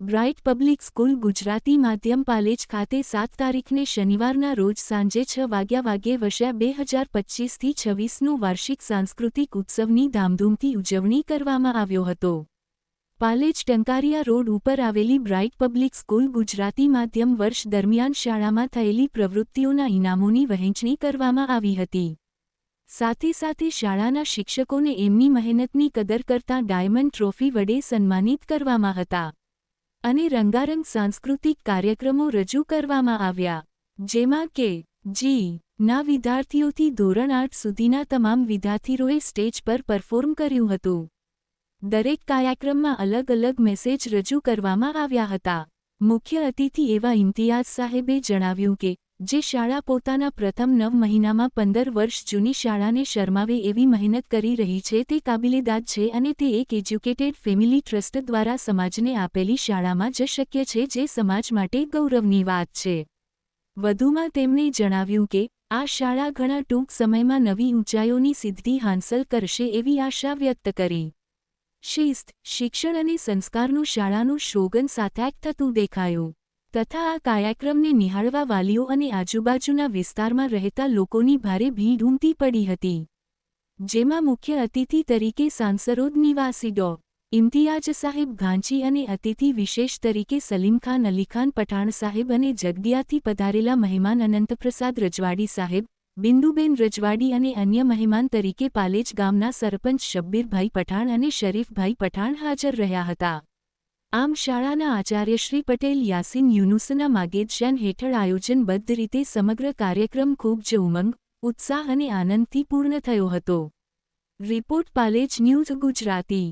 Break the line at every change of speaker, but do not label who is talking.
Bright public school Gujarati માધ્યમ પાલેજ ખાતે 7 તારીખને શનિવારના રોજ સાંજે 6 વાગ્યે વર્ષ 2025થી 26નું વાર્ષિક સાંસ્કૃતિક ઉત્સવની ધામધૂમથી ઉજવણી કરવામાં આવ્યો હતો. પાલેજ ટંકારિયા રોડ ઉપર આવેલી બ્રાઇટ પબ્લિક સ્કૂલ ગુજરાતી માધ્યમ વર્ષ દરમિયાન શાળામાં થયેલી પ્રવૃત્તિઓના ઇનામોની વહેંચણી કરવામાં આવી હતી. સાથે શાળાના શિક્ષકોને એમની મહેનતની કદર કરતા ડાયમંડ ટ્રોફી વડે સન્માનિત કરવામાં હતા અને રંગારંગ સાંસ્કૃતિક કાર્યક્રમો રજૂ કરવામાં આવ્યા, જેમાં કે.જી. ના વિદ્યાર્થીઓથી ધોરણ 8 સુધીના તમામ વિદ્યાર્થીઓએ સ્ટેજ પર પરફોર્મ કર્યું હતું. દરેક કાર્યક્રમમાં અલગ મેસેજ રજૂ કરવામાં આવ્યા હતા. મુખ્ય અતિથિ એવા ઇમ્તિયાઝ સાહેબે જણાવ્યું કે જે શાળા પોતાના પ્રથમ 9 મહિનામાં 15 વર્ષ જૂની શાળાને શરમાવે એવી મહેનત કરી રહી છે તે કાબિલેદાદ છે અને તે એક એજ્યુકેટેડ ફેમિલી ટ્રસ્ટ દ્વારા સમાજને આપેલી શાળામાં જ શક્ય છે, જે સમાજ માટે ગૌરવની વાત છે. વધુમાં તેમણે જણાવ્યું કે આ શાળા ઘણા ટૂંક સમયમાં નવી ઊંચાઈઓની સિદ્ધિ હાંસલ કરશે એવી આશા વ્યક્ત કરી. શિસ્ત, શિક્ષણ અને સંસ્કારનું શાળાનું સ્લોગન સાર્થક થતું દેખાયું તથા આ કાર્યક્રમને નિહાળવા વાલીઓ અને આજુબાજુના વિસ્તારમાં રહેતા લોકોની ભારે ભીડ ઉમટી પડી હતી, જેમાં મુખ્ય અતિથિ તરીકે સાંસરોદ નિવાસી ડો. ઇમ્તિયાઝ સાહેબ ઘાંચી અને અતિથિ વિશેષ તરીકે સલીમખાન અલીખાન પઠાણ સાહેબ અને જગદિયાથી પધારેલા મહેમાન અનંતપ્રસાદ રજવાડી સાહેબ, બિંદુબેન રજવાડી અને અન્ય મહેમાન તરીકે પાલેજ ગામના સરપંચ શબ્બીરભાઈ પઠાણ અને શરીફભાઈ પઠાણ હાજર રહ્યા હતા. આમ શાળાના આચાર્ય શ્રી પટેલ યાસીન યુનુસના માર્ગદર્શન હેઠળ આયોજનબદ્ધ રીતે સમગ્ર કાર્યક્રમ ખૂબ જ ઉમંગ, ઉત્સાહ અને આનંદથી પૂર્ણ થયો હતો. Report Palej news Gujarati.